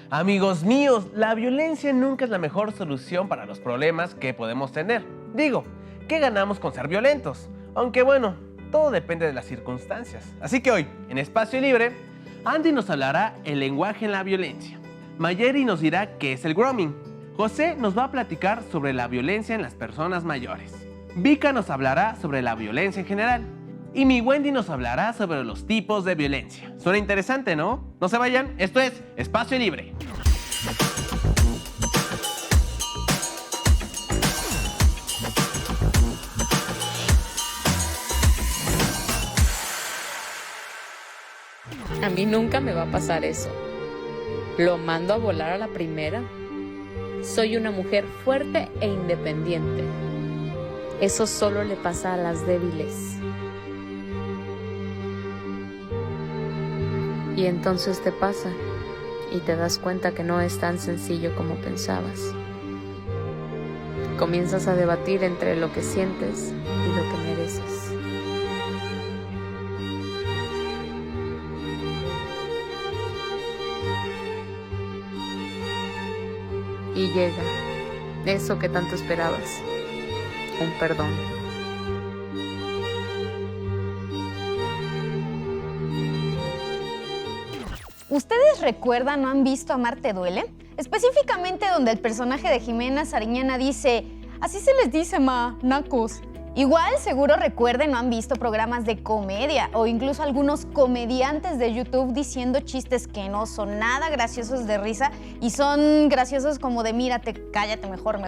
Amigos míos, la violencia nunca es la mejor solución para los problemas que podemos tener. Digo, ¿qué ganamos con ser violentos? Aunque bueno, todo depende de las circunstancias. Así que hoy, en Espacio Libre, Andy nos hablará el lenguaje en la violencia. Mayeri nos dirá qué es el grooming. José nos va a platicar sobre la violencia en las personas mayores. Vika nos hablará sobre la violencia en general. Y mi Wendy nos hablará sobre los tipos de violencia. Suena interesante, ¿no? No se vayan, esto es Espacio Libre. A mí nunca me va a pasar eso. Lo mando a volar a la primera. Soy una mujer fuerte e independiente. Eso solo le pasa a las débiles. Y entonces te pasa y te das cuenta que no es tan sencillo como pensabas. Comienzas a debatir entre lo que sientes y lo que mereces. Y llega eso que tanto esperabas, un perdón. ¿Ustedes recuerdan o han visto Amar te duele? Específicamente donde el personaje de Jimena Sariñana dice, así se les dice, ma, nacos. Igual seguro recuerden o han visto programas de comedia o incluso algunos comediantes de YouTube diciendo chistes que no son nada graciosos de risa y son graciosos como de mírate, cállate mejor.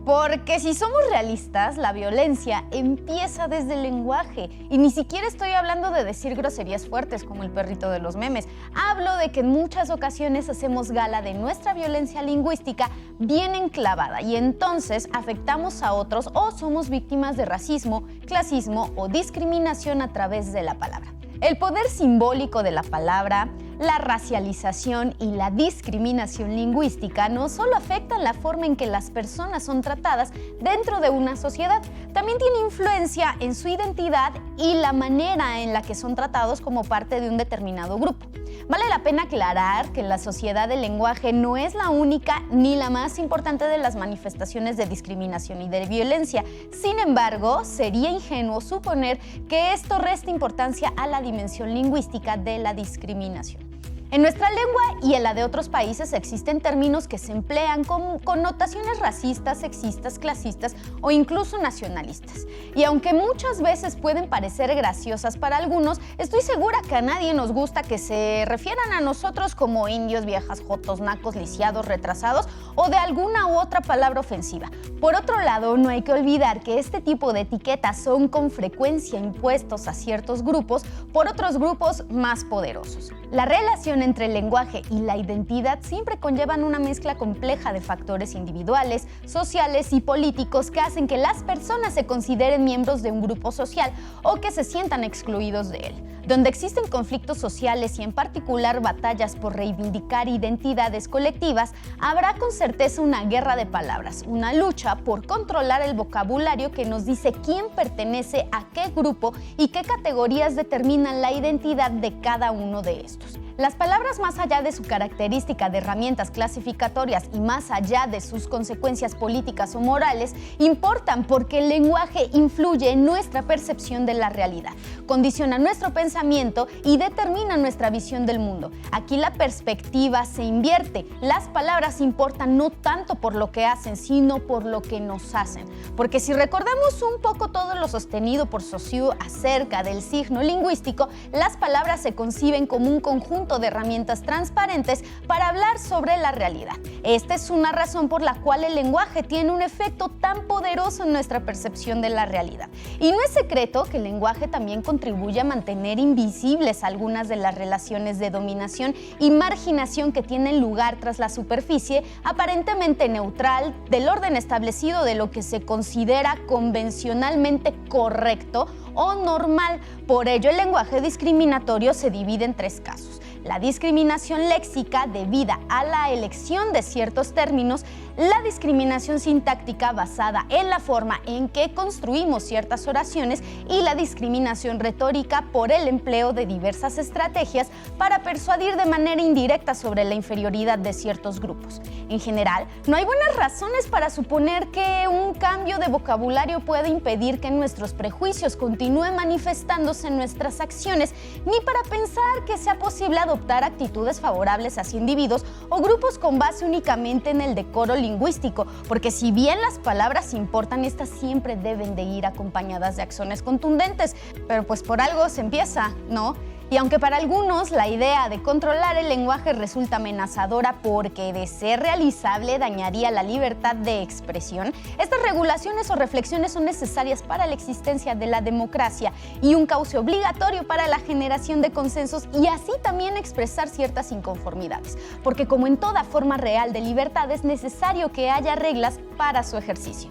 Porque si somos realistas, la violencia empieza desde el lenguaje y ni siquiera estoy hablando de decir groserías fuertes como el perrito de los memes. Hablo de que en muchas ocasiones hacemos gala de nuestra violencia lingüística bien enclavada y entonces afectamos a otros o somos víctimas de racismo, clasismo o discriminación a través de la palabra. El poder simbólico de la palabra, la racialización y la discriminación lingüística no solo afectan la forma en que las personas son tratadas dentro de una sociedad, también tiene influencia en su identidad y la manera en la que son tratados como parte de un determinado grupo. Vale la pena aclarar que en la sociedad el lenguaje no es la única ni la más importante de las manifestaciones de discriminación y de violencia. Sin embargo, sería ingenuo suponer que esto resta importancia a la dimensión lingüística de la discriminación. En nuestra lengua y en la de otros países existen términos que se emplean con connotaciones racistas, sexistas, clasistas o incluso nacionalistas. Y aunque muchas veces pueden parecer graciosas para algunos, estoy segura que a nadie nos gusta que se refieran a nosotros como indios, viejas, jotos, nacos, lisiados, retrasados o de alguna u otra palabra ofensiva. Por otro lado, no hay que olvidar que este tipo de etiquetas son con frecuencia impuestos a ciertos grupos por otros grupos más poderosos. La relación entre el lenguaje y la identidad siempre conllevan una mezcla compleja de factores individuales, sociales y políticos que hacen que las personas se consideren miembros de un grupo social o que se sientan excluidos de él. Donde existen conflictos sociales y en particular batallas por reivindicar identidades colectivas, habrá con certeza una guerra de palabras, una lucha por controlar el vocabulario que nos dice quién pertenece a qué grupo y qué categorías determinan la identidad de cada uno de estos. Las palabras, más allá de su característica de herramientas clasificatorias y más allá de sus consecuencias políticas o morales, importan porque el lenguaje influye en nuestra percepción de la realidad, condiciona nuestro pensamiento y determina nuestra visión del mundo. Aquí la perspectiva se invierte. Las palabras importan no tanto por lo que hacen, sino por lo que nos hacen. Porque si recordamos un poco todo lo sostenido por Saussure acerca del signo lingüístico, las palabras se conciben como un conjunto de herramientas transparentes para hablar sobre la realidad. Esta es una razón por la cual el lenguaje tiene un efecto tan poderoso en nuestra percepción de la realidad. Y no es secreto que el lenguaje también contribuye a mantener invisibles algunas de las relaciones de dominación y marginación que tienen lugar tras la superficie aparentemente neutral del orden establecido de lo que se considera convencionalmente correcto o normal. Por ello, el lenguaje discriminatorio se divide en tres casos: la discriminación léxica debida a la elección de ciertos términos, la discriminación sintáctica basada en la forma en que construimos ciertas oraciones y la discriminación retórica por el empleo de diversas estrategias para persuadir de manera indirecta sobre la inferioridad de ciertos grupos. En general, no hay buenas razones para suponer que un cambio de vocabulario pueda impedir que nuestros prejuicios continúen manifestándose en nuestras acciones, ni para pensar que sea posible adoptar actitudes favorables hacia individuos o grupos con base únicamente en el decoro lingüístico, porque si bien las palabras importan, estas siempre deben de ir acompañadas de acciones contundentes, pero pues por algo se empieza, ¿no? Y aunque para algunos la idea de controlar el lenguaje resulta amenazadora porque de ser realizable dañaría la libertad de expresión, estas regulaciones o reflexiones son necesarias para la existencia de la democracia y un cauce obligatorio para la generación de consensos y así también expresar ciertas inconformidades, porque como en toda forma real de libertad es necesario que haya reglas para su ejercicio.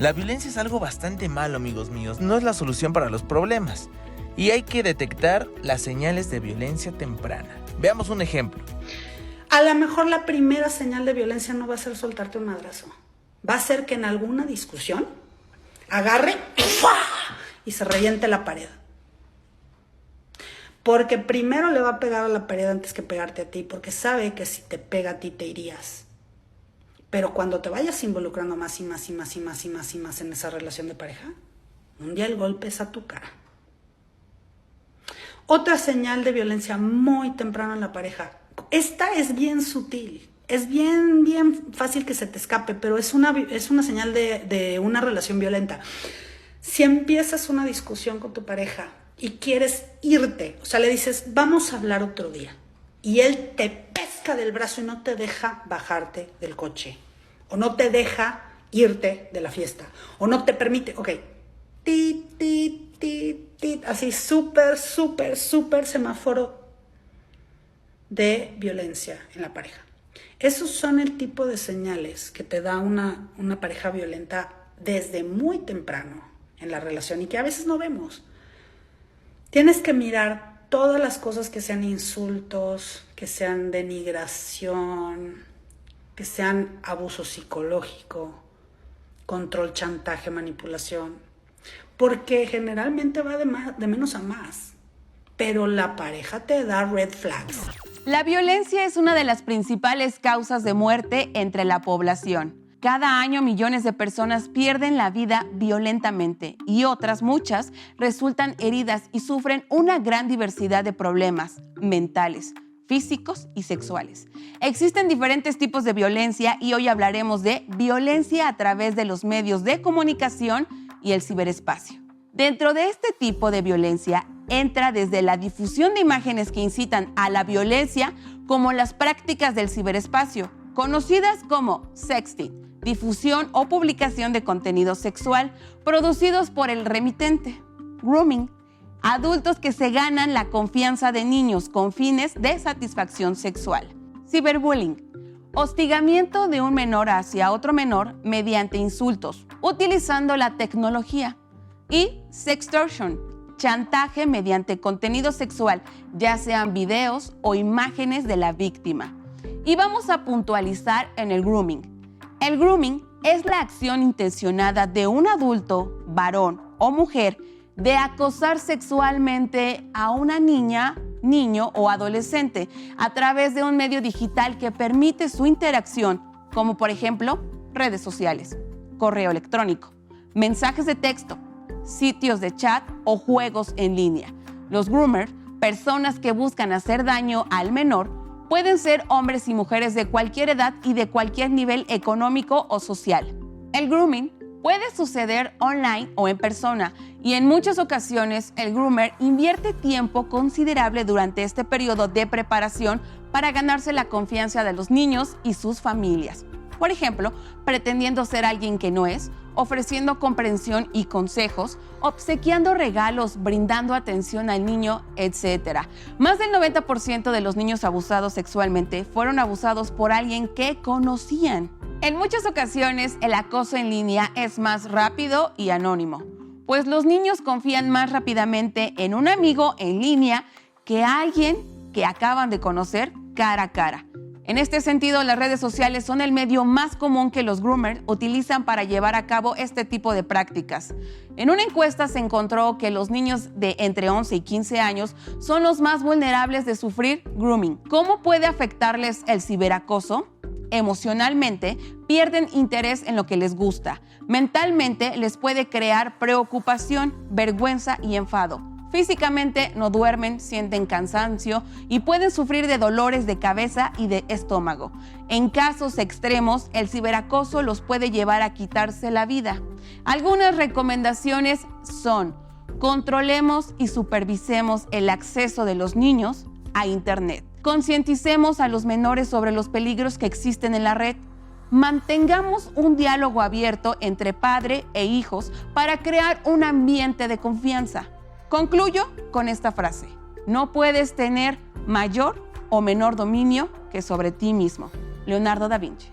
La violencia es algo bastante malo, amigos míos, no es la solución para los problemas. Y hay que detectar las señales de violencia temprana. Veamos un ejemplo. A lo mejor la primera señal de violencia no va a ser soltarte un madrazo. Va a ser que en alguna discusión agarre y se reviente la pared. Porque primero le va a pegar a la pared antes que pegarte a ti, porque sabe que si te pega a ti te irías. Pero cuando te vayas involucrando más y más en esa relación de pareja, un día el golpe es a tu cara. Otra señal de violencia muy temprano en la pareja. Esta es bien sutil, es bien fácil que se te escape, pero es una señal de una relación violenta. Si empiezas una discusión con tu pareja y quieres irte, o sea, le dices, vamos a hablar otro día, y él te pesca del brazo y no te deja bajarte del coche, o no te deja irte de la fiesta, o no te permite, ok, así súper semáforo de violencia en la pareja. Esos son el tipo de señales que te da una pareja violenta desde muy temprano en la relación y que a veces no vemos. Tienes que mirar todas las cosas que sean insultos, que sean denigración, que sean abuso psicológico, control, chantaje, manipulación. Porque generalmente va de menos a más, pero la pareja te da red flags. La violencia es una de las principales causas de muerte entre la población. Cada año millones de personas pierden la vida violentamente y otras muchas resultan heridas y sufren una gran diversidad de problemas mentales, físicos y sexuales. Existen diferentes tipos de violencia y hoy hablaremos de violencia a través de los medios de comunicación y el ciberespacio. Dentro de este tipo de violencia entra desde la difusión de imágenes que incitan a la violencia como las prácticas del ciberespacio, conocidas como sexting, difusión o publicación de contenido sexual producidos por el remitente, grooming, adultos que se ganan la confianza de niños con fines de satisfacción sexual, ciberbullying, hostigamiento de un menor hacia otro menor mediante insultos, utilizando la tecnología, y sextortion, chantaje mediante contenido sexual, ya sean videos o imágenes de la víctima. Y vamos a puntualizar en el grooming. El grooming es la acción intencionada de un adulto, varón o mujer, de acosar sexualmente a una niña, niño o adolescente a través de un medio digital que permite su interacción, como por ejemplo redes sociales, correo electrónico, mensajes de texto, sitios de chat o juegos en línea. Los groomers, personas que buscan hacer daño al menor, pueden ser hombres y mujeres de cualquier edad y de cualquier nivel económico o social. El grooming puede suceder online o en persona y en muchas ocasiones el groomer invierte tiempo considerable durante este periodo de preparación para ganarse la confianza de los niños y sus familias. Por ejemplo, pretendiendo ser alguien que no es, ofreciendo comprensión y consejos, obsequiando regalos, brindando atención al niño, etc. Más del 90% de los niños abusados sexualmente fueron abusados por alguien que conocían. En muchas ocasiones, el acoso en línea es más rápido y anónimo, pues los niños confían más rápidamente en un amigo en línea que a alguien que acaban de conocer cara a cara. En este sentido, las redes sociales son el medio más común que los groomers utilizan para llevar a cabo este tipo de prácticas. En una encuesta se encontró que los niños de entre 11 y 15 años son los más vulnerables de sufrir grooming. ¿Cómo puede afectarles el ciberacoso? Emocionalmente, pierden interés en lo que les gusta. Mentalmente, les puede crear preocupación, vergüenza y enfado. Físicamente no duermen, sienten cansancio y pueden sufrir de dolores de cabeza y de estómago. En casos extremos, el ciberacoso los puede llevar a quitarse la vida. Algunas recomendaciones son: controlemos y supervisemos el acceso de los niños a Internet. Concienticemos a los menores sobre los peligros que existen en la red. Mantengamos un diálogo abierto entre padre e hijos para crear un ambiente de confianza. Concluyo con esta frase: no puedes tener mayor o menor dominio que sobre ti mismo. Leonardo da Vinci.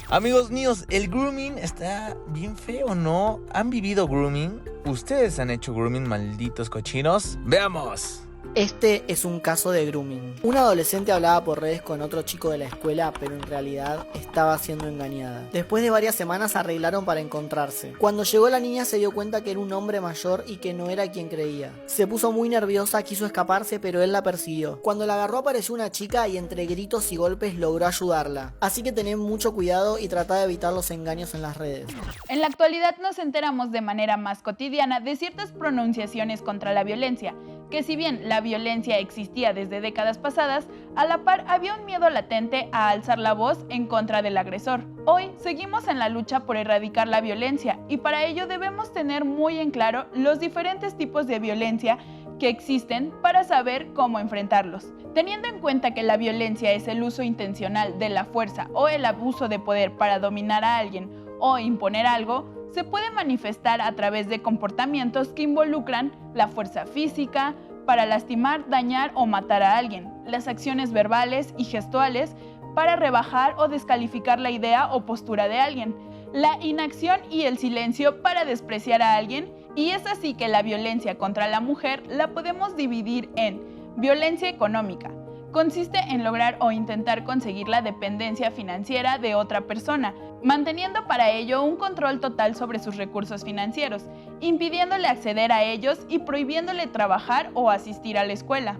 Amigos míos, el grooming está bien feo, ¿no? ¿Han vivido grooming? ¿Ustedes han hecho grooming, malditos cochinos? ¡Veamos! Este es un caso de grooming. Una adolescente hablaba por redes con otro chico de la escuela, pero en realidad estaba siendo engañada. Después de varias semanas arreglaron para encontrarse. Cuando llegó la niña se dio cuenta que era un hombre mayor y que no era quien creía. Se puso muy nerviosa, quiso escaparse, pero él la persiguió. Cuando la agarró apareció una chica y entre gritos y golpes logró ayudarla. Así que tened mucho cuidado y tratá de evitar los engaños en las redes. En la actualidad nos enteramos de manera más cotidiana de ciertas pronunciaciones contra la violencia, que si bien la violencia existía desde décadas pasadas, a la par había un miedo latente a alzar la voz en contra del agresor. Hoy seguimos en la lucha por erradicar la violencia y para ello debemos tener muy en claro los diferentes tipos de violencia que existen para saber cómo enfrentarlos. Teniendo en cuenta que la violencia es el uso intencional de la fuerza o el abuso de poder para dominar a alguien o imponer algo, se puede manifestar a través de comportamientos que involucran la fuerza física para lastimar, dañar o matar a alguien, las acciones verbales y gestuales para rebajar o descalificar la idea o postura de alguien, la inacción y el silencio para despreciar a alguien, y es así que la violencia contra la mujer la podemos dividir en violencia económica. Consiste en lograr o intentar conseguir la dependencia financiera de otra persona, manteniendo para ello un control total sobre sus recursos financieros, impidiéndole acceder a ellos y prohibiéndole trabajar o asistir a la escuela.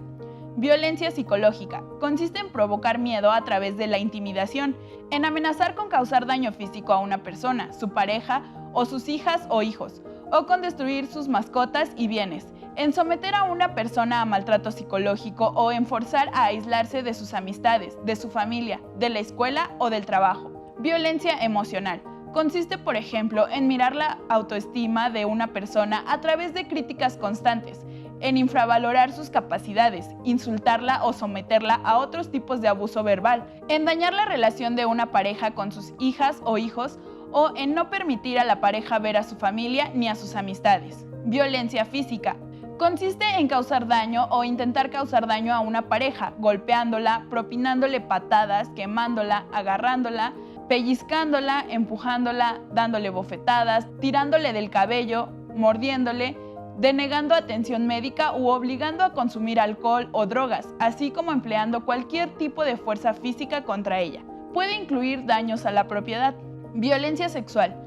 Violencia psicológica. Consiste en provocar miedo a través de la intimidación, en amenazar con causar daño físico a una persona, su pareja o sus hijas o hijos, o con destruir sus mascotas y bienes, en someter a una persona a maltrato psicológico o en forzar a aislarse de sus amistades, de su familia, de la escuela o del trabajo. Violencia emocional. Consiste, por ejemplo, en mirar la autoestima de una persona a través de críticas constantes, en infravalorar sus capacidades, insultarla o someterla a otros tipos de abuso verbal, en dañar la relación de una pareja con sus hijas o hijos o en no permitir a la pareja ver a su familia ni a sus amistades. Violencia física. Consiste en causar daño o intentar causar daño a una pareja, golpeándola, propinándole patadas, quemándola, agarrándola, pellizcándola, empujándola, dándole bofetadas, tirándole del cabello, mordiéndole, denegando atención médica u obligando a consumir alcohol o drogas, así como empleando cualquier tipo de fuerza física contra ella. Puede incluir daños a la propiedad. Violencia sexual.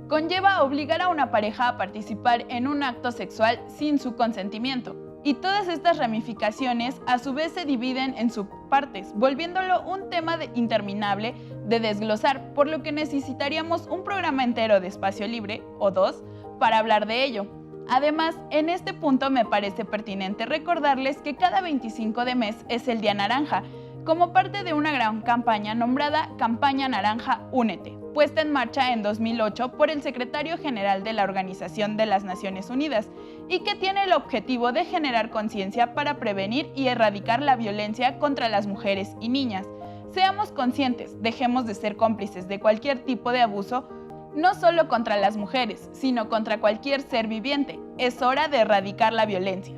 Conlleva obligar a una pareja a participar en un acto sexual sin su consentimiento. Y todas estas ramificaciones a su vez se dividen en subpartes, volviéndolo un tema interminable de desglosar, por lo que necesitaríamos un programa entero de espacio libre, o dos, para hablar de ello. Además, en este punto me parece pertinente recordarles que cada 25 de mes es el Día Naranja, como parte de una gran campaña nombrada Campaña Naranja Únete, puesta en marcha en 2008 por el secretario general de la Organización de las Naciones Unidas y que tiene el objetivo de generar conciencia para prevenir y erradicar la violencia contra las mujeres y niñas. Seamos conscientes, dejemos de ser cómplices de cualquier tipo de abuso, no solo contra las mujeres, sino contra cualquier ser viviente. Es hora de erradicar la violencia.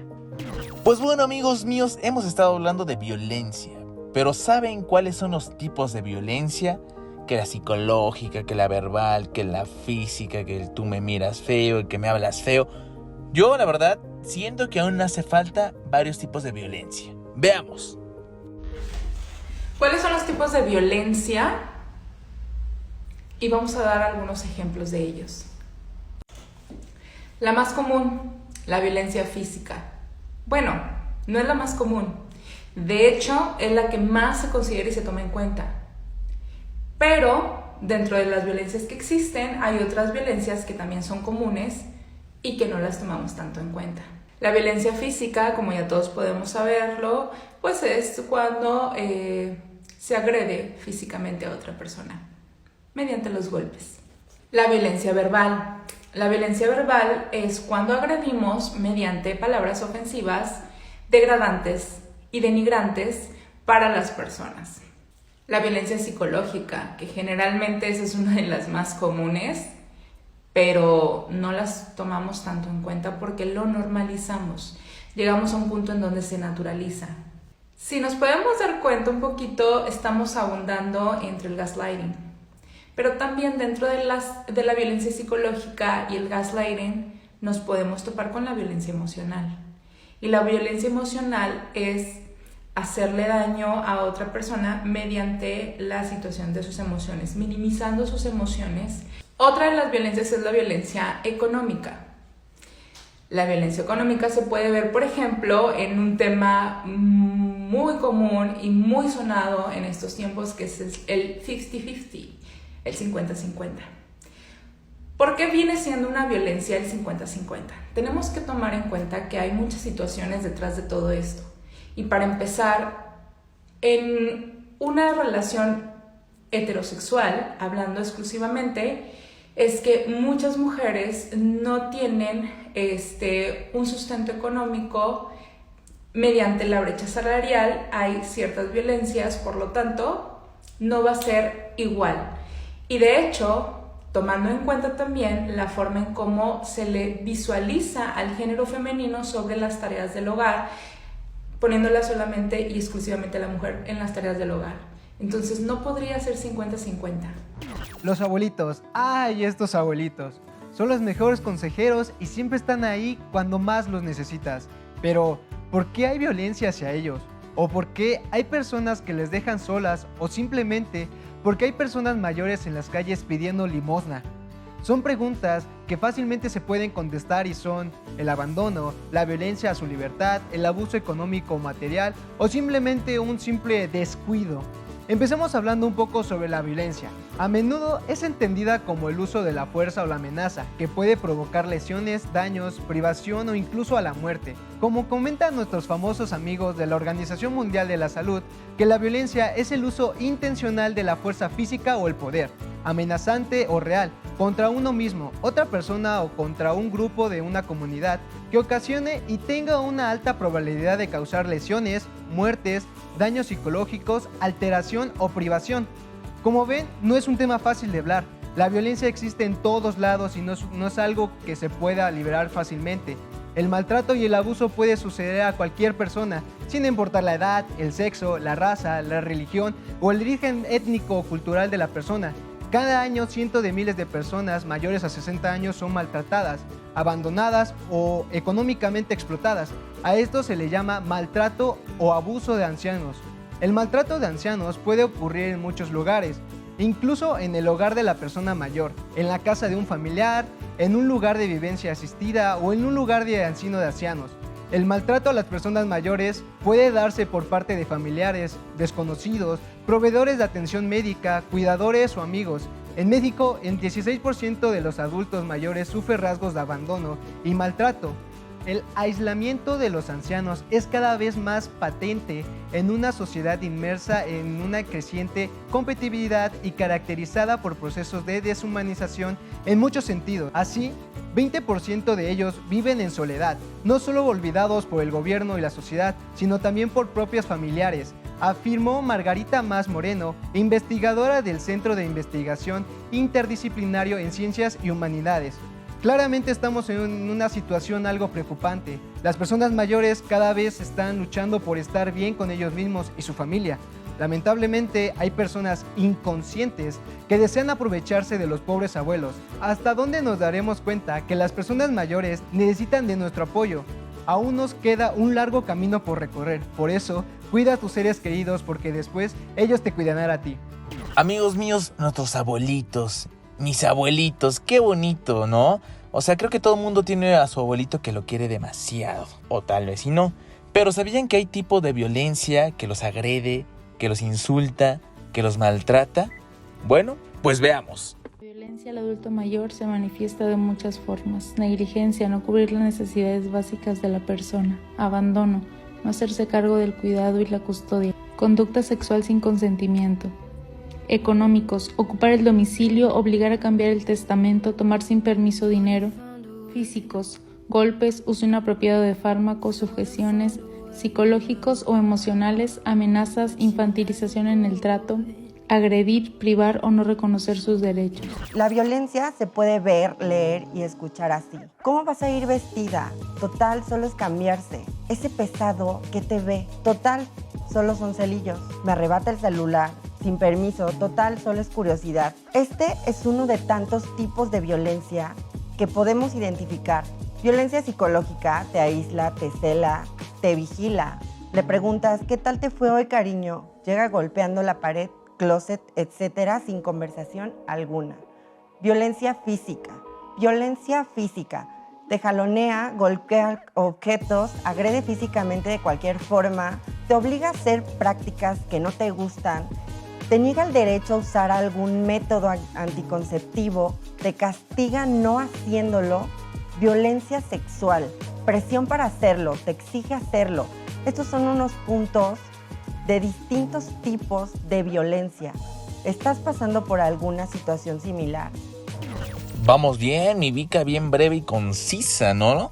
Pues bueno, amigos míos, hemos estado hablando de violencia, pero ¿saben cuáles son los tipos de violencia? Que la psicológica, que la verbal, que la física, que el tú me miras feo y que me hablas feo. Yo, la verdad, siento que aún hace falta varios tipos de violencia. Veamos. ¿Cuáles son los tipos de violencia? Y vamos a dar algunos ejemplos de ellos. La más común, la violencia física. Bueno, no es la más común. De hecho, es la que más se considera y se toma en cuenta. Pero dentro de las violencias que existen, hay otras violencias que también son comunes y que no las tomamos tanto en cuenta. La violencia física, como ya todos podemos saberlo, pues es cuando se agrede físicamente a otra persona mediante los golpes. La violencia verbal. La violencia verbal es cuando agredimos mediante palabras ofensivas, degradantes y denigrantes para las personas. La violencia psicológica, que generalmente esa es una de las más comunes, pero no las tomamos tanto en cuenta porque lo normalizamos. Llegamos a un punto en donde se naturaliza. Si nos podemos dar cuenta un poquito, estamos abundando entre el gaslighting. Pero también dentro de la violencia psicológica y el gaslighting nos podemos topar con la violencia emocional. Y la violencia emocional es hacerle daño a otra persona mediante la situación de sus emociones, minimizando sus emociones. Otra de las violencias es la violencia económica. La violencia económica se puede ver, por ejemplo, en un tema muy común y muy sonado en estos tiempos, que es el 50-50, el 50-50. ¿Por qué viene siendo una violencia el 50-50? Tenemos que tomar en cuenta que hay muchas situaciones detrás de todo esto. Y para empezar, en una relación heterosexual, hablando exclusivamente, es que muchas mujeres no tienen un sustento económico. Mediante la brecha salarial hay ciertas violencias, por lo tanto, no va a ser igual. Y de hecho, tomando en cuenta también la forma en cómo se le visualiza al género femenino sobre las tareas del hogar, poniéndola solamente y exclusivamente a la mujer en las tareas del hogar. Entonces no podría ser 50-50. Los abuelitos, ¡ay, estos abuelitos! Son los mejores consejeros y siempre están ahí cuando más los necesitas. Pero, ¿por qué hay violencia hacia ellos? ¿O por qué hay personas que les dejan solas? ¿O simplemente porque hay personas mayores en las calles pidiendo limosna? Son preguntas que fácilmente se pueden contestar y son el abandono, la violencia a su libertad, el abuso económico o material o simplemente un simple descuido. Empecemos hablando un poco sobre la violencia. A menudo es entendida como el uso de la fuerza o la amenaza, que puede provocar lesiones, daños, privación o incluso a la muerte. Como comentan nuestros famosos amigos de la Organización Mundial de la Salud, que la violencia es el uso intencional de la fuerza física o el poder, amenazante o real, contra uno mismo, otra persona o contra un grupo de una comunidad, que ocasione y tenga una alta probabilidad de causar lesiones, muertes, daños psicológicos, alteración o privación. Como ven, no es un tema fácil de hablar. La violencia existe en todos lados y no es algo que se pueda liberar fácilmente. El maltrato y el abuso puede suceder a cualquier persona, sin importar la edad, el sexo, la raza, la religión o el origen étnico o cultural de la persona. Cada año cientos de miles de personas mayores a 60 años son maltratadas, abandonadas o económicamente explotadas. A esto se le llama maltrato o abuso de ancianos. El maltrato de ancianos puede ocurrir en muchos lugares, incluso en el hogar de la persona mayor, en la casa de un familiar, en un lugar de vivencia asistida o en un lugar de asilo de ancianos. El maltrato a las personas mayores puede darse por parte de familiares, desconocidos, proveedores de atención médica, cuidadores o amigos. En México, el 16% de los adultos mayores sufre rasgos de abandono y maltrato. El aislamiento de los ancianos es cada vez más patente en una sociedad inmersa en una creciente competitividad y caracterizada por procesos de deshumanización en muchos sentidos. Así, 20% de ellos viven en soledad, no solo olvidados por el gobierno y la sociedad, sino también por propios familiares, afirmó Margarita Mas Moreno, investigadora del Centro de Investigación Interdisciplinario en Ciencias y Humanidades. Claramente estamos en una situación algo preocupante. Las personas mayores cada vez están luchando por estar bien con ellos mismos y su familia. Lamentablemente hay personas inconscientes que desean aprovecharse de los pobres abuelos. ¿Hasta dónde nos daremos cuenta que las personas mayores necesitan de nuestro apoyo? Aún nos queda un largo camino por recorrer. Por eso, cuida a tus seres queridos porque después ellos te cuidarán a ti. Amigos míos, nuestros abuelitos, mis abuelitos, qué bonito, ¿no? O sea, creo que todo el mundo tiene a su abuelito que lo quiere demasiado, o tal vez y no. Pero ¿sabían que hay tipo de violencia que los agrede, que los insulta, que los maltrata? Bueno, pues veamos. La violencia al adulto mayor se manifiesta de muchas formas. Negligencia, no cubrir las necesidades básicas de la persona. Abandono, no hacerse cargo del cuidado y la custodia. Conducta sexual sin consentimiento. Económicos, ocupar el domicilio, obligar a cambiar el testamento, tomar sin permiso dinero. Físicos, golpes, uso inapropiado de fármacos, sujeciones, psicológicos o emocionales, amenazas, infantilización en el trato, agredir, privar o no reconocer sus derechos. La violencia se puede ver, leer y escuchar así. ¿Cómo vas a ir vestida? Total, solo es cambiarse. Ese pesado, ¿qué te ve? Total, solo son celillos. Me arrebata el celular. Sin permiso, total, solo es curiosidad. Este es uno de tantos tipos de violencia que podemos identificar. Violencia psicológica, te aísla, te cela, te vigila. Le preguntas, ¿qué tal te fue hoy, cariño? Llega golpeando la pared, closet, etcétera, sin conversación alguna. Violencia física. Violencia física. Te jalonea, golpea objetos, agrede físicamente de cualquier forma, te obliga a hacer prácticas que no te gustan, te niega el derecho a usar algún método anticonceptivo, te castiga no haciéndolo. Violencia sexual, presión para hacerlo, te exige hacerlo. Estos son unos puntos de distintos tipos de violencia. ¿Estás pasando por alguna situación similar? Vamos bien, mi Vika, bien breve y concisa, ¿no?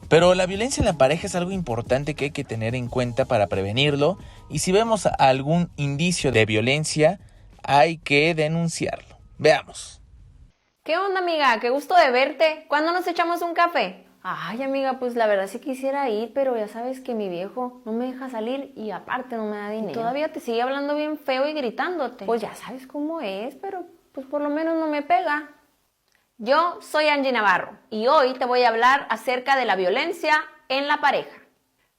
Pero la violencia en la pareja es algo importante que hay que tener en cuenta para prevenirlo, y si vemos algún indicio de violencia, hay que denunciarlo. Veamos. ¿Qué onda, amiga? Qué gusto de verte. ¿Cuándo nos echamos un café? Ay, amiga, pues la verdad sí quisiera ir, pero ya sabes que mi viejo no me deja salir y aparte no me da dinero. Y todavía te sigue hablando bien feo y gritándote. Pues ya sabes cómo es, pero pues por lo menos no me pega. Yo soy Angie Navarro y hoy te voy a hablar acerca de la violencia en la pareja.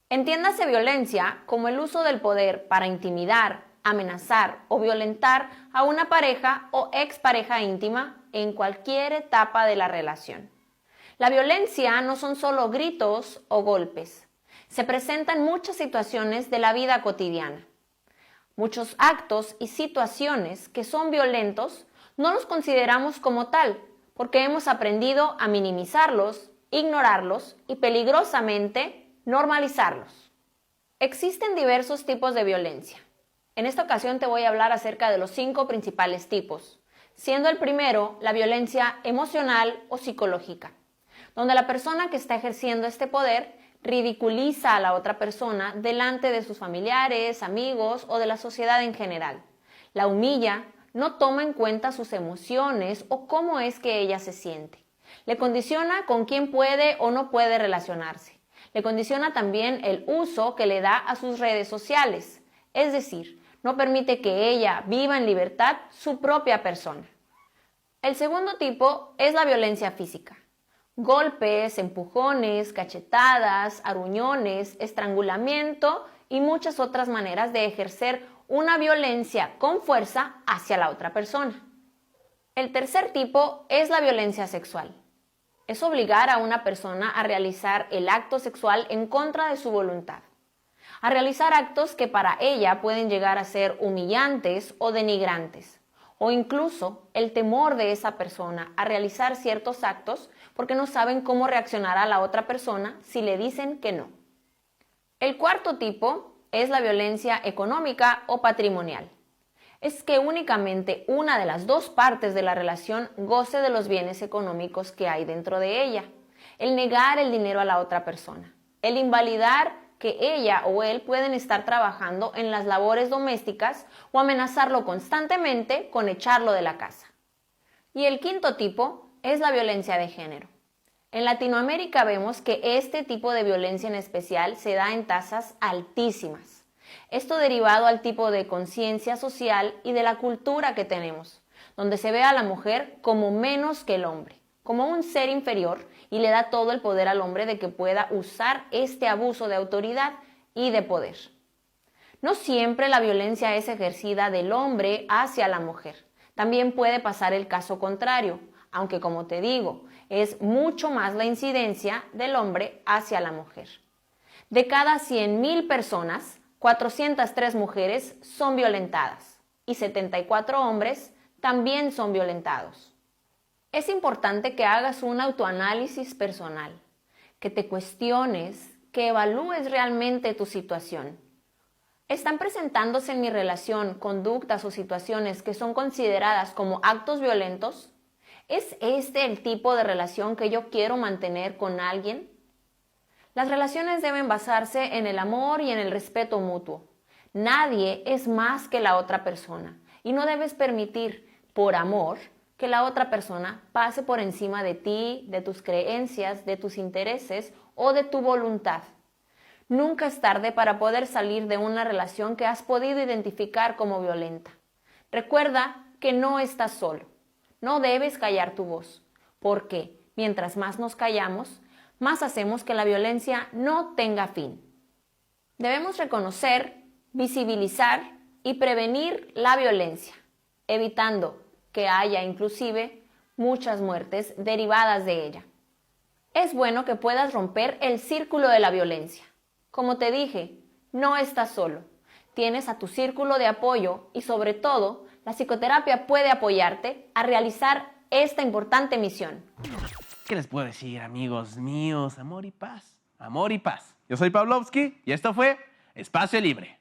Entiéndase violencia como el uso del poder para intimidar, amenazar o violentar a una pareja o expareja íntima en cualquier etapa de la relación. La violencia no son solo gritos o golpes. Se presenta en muchas situaciones de la vida cotidiana. Muchos actos y situaciones que son violentos no los consideramos como tal, porque hemos aprendido a minimizarlos, ignorarlos y peligrosamente normalizarlos. Existen diversos tipos de violencia. En esta ocasión te voy a hablar acerca de los 5 principales tipos, siendo el primero la violencia emocional o psicológica, donde la persona que está ejerciendo este poder ridiculiza a la otra persona delante de sus familiares, amigos o de la sociedad en general. La humilla, no toma en cuenta sus emociones o cómo es que ella se siente. Le condiciona con quién puede o no puede relacionarse. Le condiciona también el uso que le da a sus redes sociales. Es decir, no permite que ella viva en libertad su propia persona. El segundo tipo es la violencia física. Golpes, empujones, cachetadas, aruñones, estrangulamiento y muchas otras maneras de ejercer una violencia con fuerza hacia la otra persona. El tercer tipo es la violencia sexual. Es obligar a una persona a realizar el acto sexual en contra de su voluntad, a realizar actos que para ella pueden llegar a ser humillantes o denigrantes, o incluso el temor de esa persona a realizar ciertos actos porque no saben cómo reaccionar a la otra persona si le dicen que no. El cuarto tipo es la violencia económica o patrimonial. Es que únicamente una de las dos partes de la relación goce de los bienes económicos que hay dentro de ella. El negar el dinero a la otra persona. El invalidar que ella o él pueden estar trabajando en las labores domésticas o amenazarlo constantemente con echarlo de la casa. Y el quinto tipo es la violencia de género. En Latinoamérica vemos que este tipo de violencia en especial se da en tasas altísimas. Esto derivado al tipo de conciencia social y de la cultura que tenemos, donde se ve a la mujer como menos que el hombre, como un ser inferior y le da todo el poder al hombre de que pueda usar este abuso de autoridad y de poder. No siempre la violencia es ejercida del hombre hacia la mujer. También puede pasar el caso contrario, aunque como te digo, es mucho más la incidencia del hombre hacia la mujer. De cada 100,000 personas, 403 mujeres son violentadas y 74 hombres también son violentados. Es importante que hagas un autoanálisis personal, que te cuestiones, que evalúes realmente tu situación. ¿Están presentándose en mi relación conductas o situaciones que son consideradas como actos violentos? ¿Es este el tipo de relación que yo quiero mantener con alguien? Las relaciones deben basarse en el amor y en el respeto mutuo. Nadie es más que la otra persona y no debes permitir, por amor, que la otra persona pase por encima de ti, de tus creencias, de tus intereses o de tu voluntad. Nunca es tarde para poder salir de una relación que has podido identificar como violenta. Recuerda que no estás solo. No debes callar tu voz, porque mientras más nos callamos, más hacemos que la violencia no tenga fin. Debemos reconocer, visibilizar y prevenir la violencia, evitando que haya inclusive muchas muertes derivadas de ella. Es bueno que puedas romper el círculo de la violencia. Como te dije, no estás solo. Tienes a tu círculo de apoyo y sobre todo, la psicoterapia puede apoyarte a realizar esta importante misión. ¿Qué les puedo decir, amigos míos? Amor y paz. Amor y paz. Yo soy Pavlovsky y esto fue Espacio Libre.